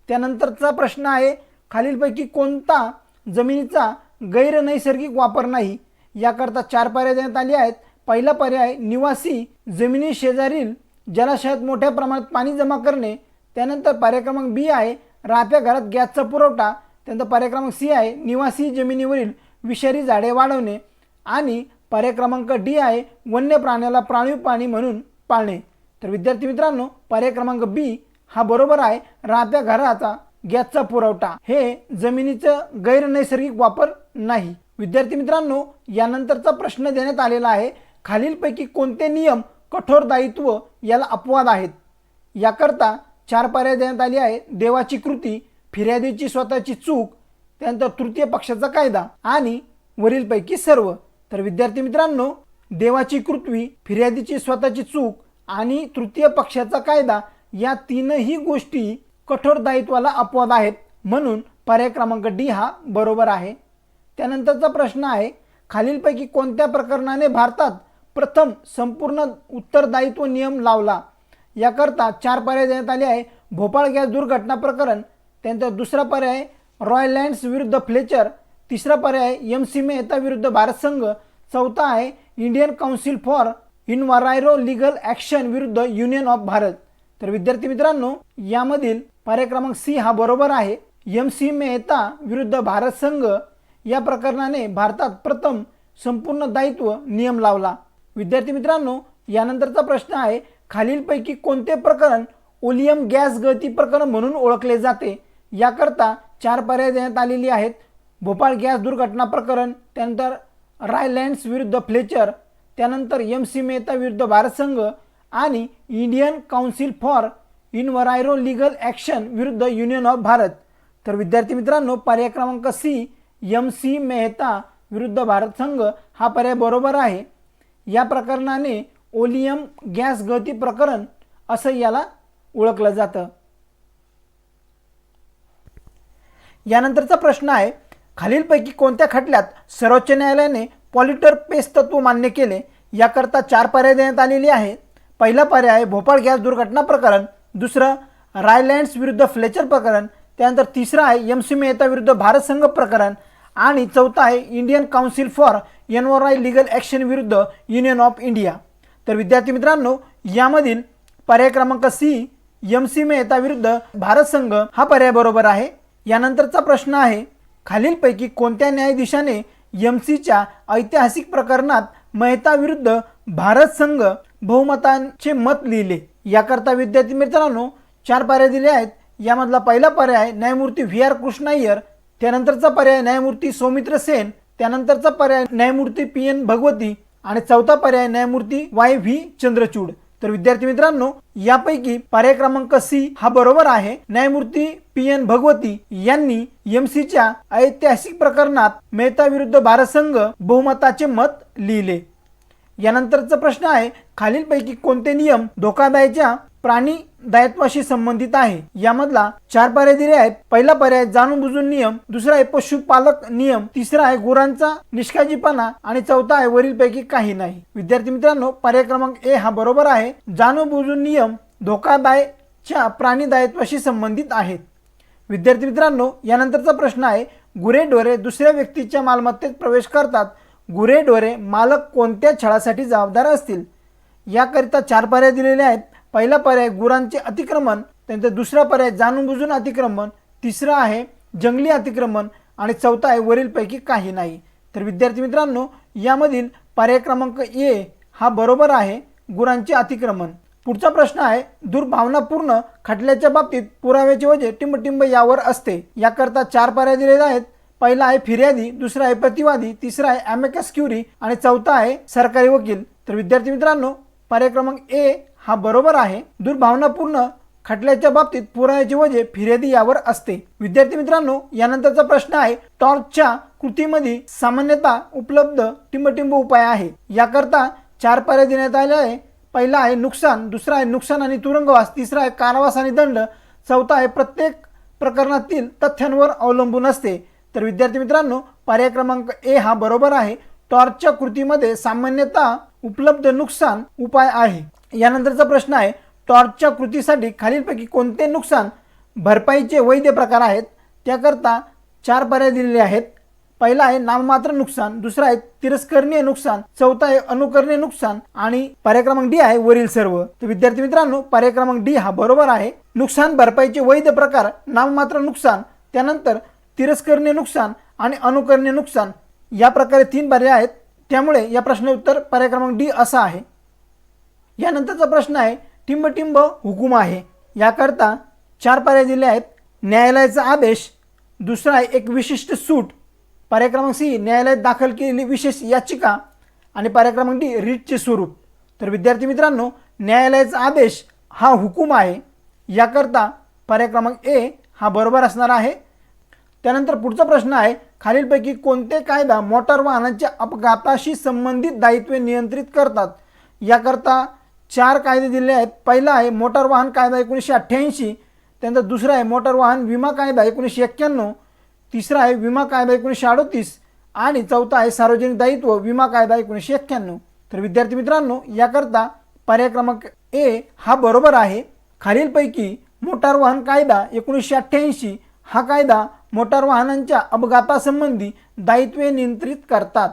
त्यानंतरचा प्रश्न आहे खालीलपैकी कोणता जमिनीचा गैरनैसर्गिक वापर नाही? याकरता 4 पर्याय देण्यात आले आहेत. पहिला पर्याय निवासी जमिनी शेजारील जलाशयात मोठ्या प्रमाणात पाणी जमा करणे. त्यानंतर पर्याय क्रमांक बी आहे राहत्या घरात गॅसचा पुरवठा. त्यानंतर पर्याय क्रमांक सी आहे निवासी जमिनीवरील विषारी झाडे वाढवणे. आणि पर्याय क्रमांक डी आहे वन्य प्राण्याला प्राणीव पाणी म्हणून पाळणे. तर विद्यार्थी मित्रांनो, पर्याय क्रमांक बी हा बरोबर आहे. राहत्या घराचा गॅसचा पुरवठा हे जमिनीचं गैरनैसर्गिक वापर नाही. विद्यार्थी मित्रांनो, यानंतरचा प्रश्न देण्यात आलेला आहे खालीलपैकी कोणते नियम कठोर दायित्व याला अपवाद आहेत? याकरता 4 पर्याय देण्यात आले आहेत. देवाची कृती, फिर्यादीची स्वतःची चूक, त्यानंतर तृतीय पक्षाचा कायदा आणि वरीलपैकी सर्व. तर विद्यार्थी मित्रांनो, देवाची कृती, फिर्यादीची स्वतःची चूक आणि तृतीय पक्षाचा कायदा या तीनही गोष्टी कठोर दायित्वाला अपवाद आहेत, म्हणून पर्याय क्रमांक डी हा बरोबर आहे. त्यानंतरचा प्रश्न आहे खालीलपैकी कोणत्या प्रकरणाने भारतात प्रथम संपूर्ण उत्तरदायित्व नियम लावला? याकरता 4 पर्याय देण्यात आले आहे. भोपाळ गॅस दुर्घटना प्रकरण. त्यानंतर दुसरा पर्याय रॉयलँड्स विरुद्ध फ्लेचर. तिसरा पर्याय MC मेहता विरुद्ध भारत संघ. चौथा आहे Indian council for enviro legal action विरुद्ध युनियन ऑफ भारत. तर विद्यार्थी मित्रांनो, यामधील पर्याय क्रमांक सी हा बरोबर आहे. MC मेहता विरुद्ध भारत संघ या प्रकरणाने भारतात प्रथम संपूर्ण दायित्व नियम लावला. विद्यार्थी मित्रांनो, यानंतरचा प्रश्न आहे खालीलपैकी कोणते प्रकरण ओलियम गॅस गळती प्रकरण म्हणून ओळखले जाते? याकरता 4 पर्याय देण्यात आलेली आहेत. भोपाळ गॅस दुर्घटना प्रकरण, त्यानंतर रॉयलँड्स विरुद्ध फ्लेचर, त्यानंतर MC मेहता विरुद्ध भारत संघ आणि Indian council for enviro legal action विरुद्ध युनियन ऑफ भारत. तर विद्यार्थी मित्रांनो, पर्याय क्रमांक सी MC मेहता विरुद्ध भारत संघ हा पर्याय बरोबर आहे. या प्रकरणाने ओलियम गॅस गळती प्रकरण असं याला ओळखलं जातं. यानंतरचा प्रश्न आहे खालीलपैकी कोणत्या खटल्यात सर्वोच्च न्यायालयाने पॉल्युटर पेस्ट तत्व मान्य केले? याकरता 4 पर्याय देण्यात आलेले आहेत. पहिला पर्याय आहे भोपाळ गॅस दुर्घटना प्रकरण. दुसरं रॉयलँड्स विरुद्ध फ्लेचर प्रकरण. त्यानंतर तिसरा आहे MC मेहता विरुद्ध भारत संघ प्रकरण आणि चौथा आहे Indian council for enviro legal action विरुद्ध युनियन ऑफ इंडिया. तर विद्यार्थी मित्रांनो, यामधील पर्याय क्रमांक सी MC मेहता विरुद्ध भारत संघ हा पर्याय बरोबर आहे. यानंतरचा प्रश्न आहे खालीलपैकी कोणत्या न्यायाधीशाने MCच्या ऐतिहासिक प्रकरणात मेहता विरुद्ध भारत संघ बहुमतांचे मत लिहिले? याकरता विद्यार्थी मित्रांनो 4 पर्याय दिले आहेत. यामधला पहिला पर्याय न्यायमूर्ती VR कृष्णा अय्यर. त्यानंतरचा पर्याय न्यायमूर्ती सौमित्र सेन. त्यानंतरचा पर्याय न्यायमूर्ती PN भगवती आणि चौथा पर्याय न्यायमूर्ती YV चंद्रचूड. तर विद्यार्थी मित्रांनो, यापैकी पर्याय क्रमांक सी हा बरोबर आहे. न्यायमूर्ती PN भगवती यांनी MCच्या ऐतिहासिक प्रकरणात मेहता विरुद्ध भारत संघ बहुमताचे मत लिहिले. यानंतरचा प्रश्न आहे खालीलपैकी कोणते नियम धोकादायच्या प्राणी दायित्वाशी संबंधित आहे। यामधला 4 पर्याय दिले आहेत। पहिला पर्याय जाणून बुजून नियम, दुसरा आहे पशुपालक नियम, तिसरा आहे गुरांचा निष्काळजीपणा आणि चौथा आहे वरीलपैकी काही नाही। विद्यार्थी मित्रांनो, पर्याय क्रमांक ए हा बरोबर आहे। जाणून बुजून नियम धोकादायच्या प्राणी दायित्वाशी संबंधित आहेत। विद्यार्थी मित्रांनो, यानंतरचा प्रश्न आहे गुरेढोरे दुसऱ्या व्यक्तीच्या मालमत्तेत प्रवेश करतात, गुरेढोरे मालक कोणत्या छळासाठी जबाबदार असतील? याकरिता 4 पर्याय दिलेले आहेत। पहिला पर्याय गुरांचे अतिक्रमण, त्यानंतर दुसरा पर्याय जाणून बुजून अतिक्रमण, तिसरा आहे जंगली अतिक्रमण आणि चौथा आहे वरीलपैकी काही नाही। तर विद्यार्थी मित्रांनो, यामधील पर्याय क्रमांक ए हा बरोबर आहे, गुरांचे अतिक्रमण। पुढचा प्रश्न आहे दुर्भावनापूर्ण खटल्याच्या बाबतीत पुराव्याचे वजह टिंबटिंब यावर असते। याकरता 4 पर्याय दिलेले आहेत। पहिला आहे फिर्यादी, दुसरा आहे प्रतिवादी, तिसरा आहे ॲमिकस क्युरी आणि चौथा आहे सरकारी वकील। तर विद्यार्थी मित्रांनो, पर्याय क्रमांक ए हा बरोबर आहे। दुर्भावनापूर्ण खटल्याच्या बाबतीत पुराव्याचे वजह फिर्यादी यावर असते। विद्यार्थी मित्रांनो, यानंतरचा प्रश्न आहे टॉर्चच्या कृतीमध्ये सामान्यतः उपलब्ध टिंबटिंब उपाय आहे। याकरता 4 पर्याय देण्यात आले आहे। पहिला आहे नुकसान, दुसरा आहे नुकसान आणि तुरुंगवास, तिसरा आहे कारावास आणि दंड, चौथा आहे प्रत्येक प्रकरणातील तथ्यांवर अवलंबून असते। तर विद्यार्थी मित्रांनो, पर्याय क्रमांक ए हा बरोबर आहे। टॉर्चच्या कृतीमध्ये सामान्यतः उपलब्ध नुकसान उपाय आहे। यानंतरचा प्रश्न आहे टॉर्चच्या कृतीसाठी खालीलपैकी कोणते नुकसान भरपाईचे वैध प्रकार आहेत? त्याकरता 4 पर्याय दिलेले आहेत। पहिला आहे नाममात्र नुकसान, दुसरा आहे तिरस्करणीय नुकसान, चौथा आहे अनुकरणीय नुकसान आणि पर्याय क्रमांक डी आहे वरील सर्व। तर विद्यार्थी मित्रांनो, पर्याय क्रमांक डी हा बरोबर आहे। नुकसान भरपाईचे वैध प्रकार नाममात्र नुकसान, त्यानंतर तिरस्करणीय नुकसान आणि अनुकरणीय नुकसान या प्रकारे 3 पर्याय आहेत। त्यामुळे या प्रश्नाचे उत्तर पर्याय क्रमांक डी असं आहे। यानंतरचा प्रश्न आहे टिंबटिंब हुकूम आहे। याकरता 4 पर्याय दिले आहेत। न्यायालयाचा आदेश, दुसरा आहे एक विशिष्ट सूट, पर्याय क्रमांक सी न्यायालयात दाखल केलेली विशेष याचिका आणि पर्याय क्रमांक डी रिटचे स्वरूप। तर विद्यार्थी मित्रांनो, न्यायालयाचा आदेश हा हुकूम आहे। याकरता पर्याय क्रमांक ए हा बरोबर असणार आहे। त्यानंतर पुढचा प्रश्न आहे खालीलपैकी कोणते कायदा मोटार वाहनांच्या अपघाताशी संबंधित दायित्वे नियंत्रित करतात? याकरता 4 कायदे दिले आहेत। पहिला आहे मोटार वाहन कायदा 1988, त्यानंतर दुसरा आहे मोटार वाहन विमा कायदा 1991, तिसरा आहे विमा कायदा 1938 आणि चौथा आहे सार्वजनिक दायित्व विमा कायदा 1991। तर विद्यार्थी मित्रांनो, याकरता पर्याय क्रमांक ए हा बरोबर आहे। खालीलपैकी मोटार वाहन कायदा 1988 हा कायदा मोटार वाहनांच्या अपघातासंबंधी दायित्वे नियंत्रित करतात।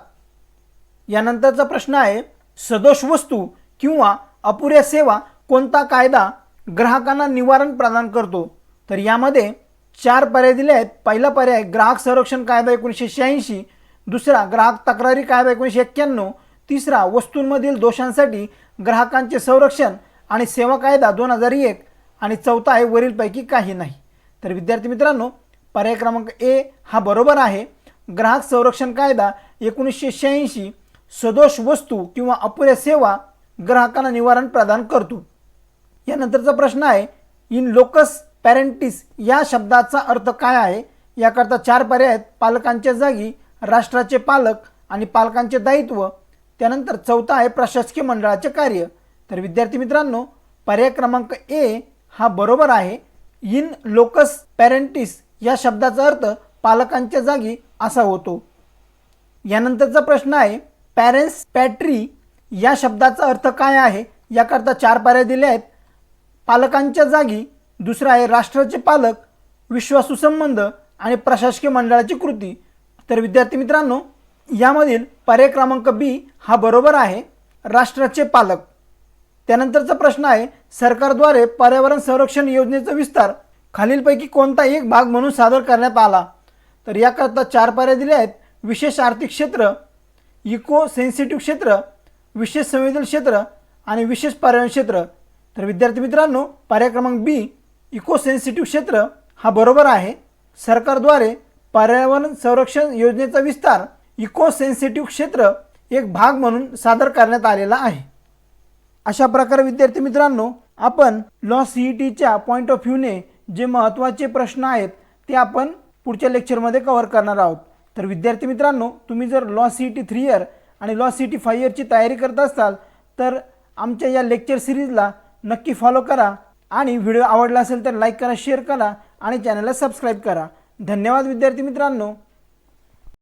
यानंतरचा प्रश्न आहे सदोष वस्तू किंवा अपुऱ्या सेवा कोणता कायदा ग्राहकांना निवारण प्रदान करतो? तर यामध्ये 4 पर्याय दिले आहेत। पहिला पर्याय ग्राहक संरक्षण कायदा 1986, दुसरा ग्राहक तक्रारी कायदा 1991, तिसरा वस्तूंमधील दोषांसाठी ग्राहकांचे संरक्षण आणि सेवा कायदा 2001 आणि चौथा आहे वरीलपैकी काही नाही। तर विद्यार्थी मित्रांनो, पर्याय क्रमांक ए हा बरोबर आहे। ग्राहक संरक्षण कायदा 1986 सदोष वस्तू किंवा अपुऱ्या सेवा ग्राहकांना निवारण प्रदान करतो। यानंतरचा प्रश्न आहे इन लोकस पॅरेंटिस या शब्दाचा अर्थ काय आहे? याकरता 4 पर्याय आहेत। पालकांच्या जागी, राष्ट्राचे पालक आणि पालकांचे दायित्व, त्यानंतर चौथा आहे प्रशासकीय मंडळाचे कार्य। तर विद्यार्थी मित्रांनो, पर्याय क्रमांक ए हा बरोबर आहे। इन लोकस पॅरेंटिस या शब्दाचा अर्थ पालकांच्या जागी असा होतो। यानंतरचा प्रश्न आहे पॅरेंट्स पॅट्री या शब्दाचा अर्थ काय आहे? याकरता 4 पर्याय दिले आहेत। पालकांच्या जागी, दुसरा आहे राष्ट्राचे पालक, विश्वासू संबंध आणि प्रशासकीय मंडळाची कृती। तर विद्यार्थी मित्रांनो, यामधील पर्याय क्रमांक बी हा बरोबर आहे, राष्ट्राचे पालक। त्यानंतरचा प्रश्न आहे सरकारद्वारे पर्यावरण संरक्षण योजनेचा विस्तार खालीलपैकी कोणता एक भाग म्हणून सादर करण्यात आला? तर याकरता 4 पर्याय दिले आहेत। विशेष आर्थिक क्षेत्र, इको सेन्सिटिव्ह क्षेत्र, विशेष संवेदनशील क्षेत्र आणि विशेष पर्यावरण क्षेत्र। तर विद्यार्थी मित्रांनो, पर्याय क्रमांक बी इको सेन्सिटिव्ह क्षेत्र हा बरोबर आहे। सरकारद्वारे पर्यावरण संरक्षण योजनेचा विस्तार इको सेन्सिटिव्ह क्षेत्र एक भाग म्हणून सादर करण्यात आलेला आहे। अशा प्रकारे विद्यार्थी मित्रांनो, आपण लॉ सीईटीच्या पॉईंट ऑफ व्ह्यूने जे महत्त्वाचे प्रश्न आहेत ते आपण पुढच्या लेक्चरमध्ये कव्हर करणार आहोत। तर विद्यार्थी मित्रांनो, तुम्ही जर लॉ सीईटी 3 इयर आणि लॉ सीईटी 5 इयरची तयारी करत असाल तर आमच्या या लेक्चर सिरीजला नक्की फॉलो करा आणि व्हिडिओ आवडला असेल तर लाईक करा, शेअर करा आणि चॅनलला सबस्क्राईब करा. धन्यवाद विद्यार्थी मित्रांनो.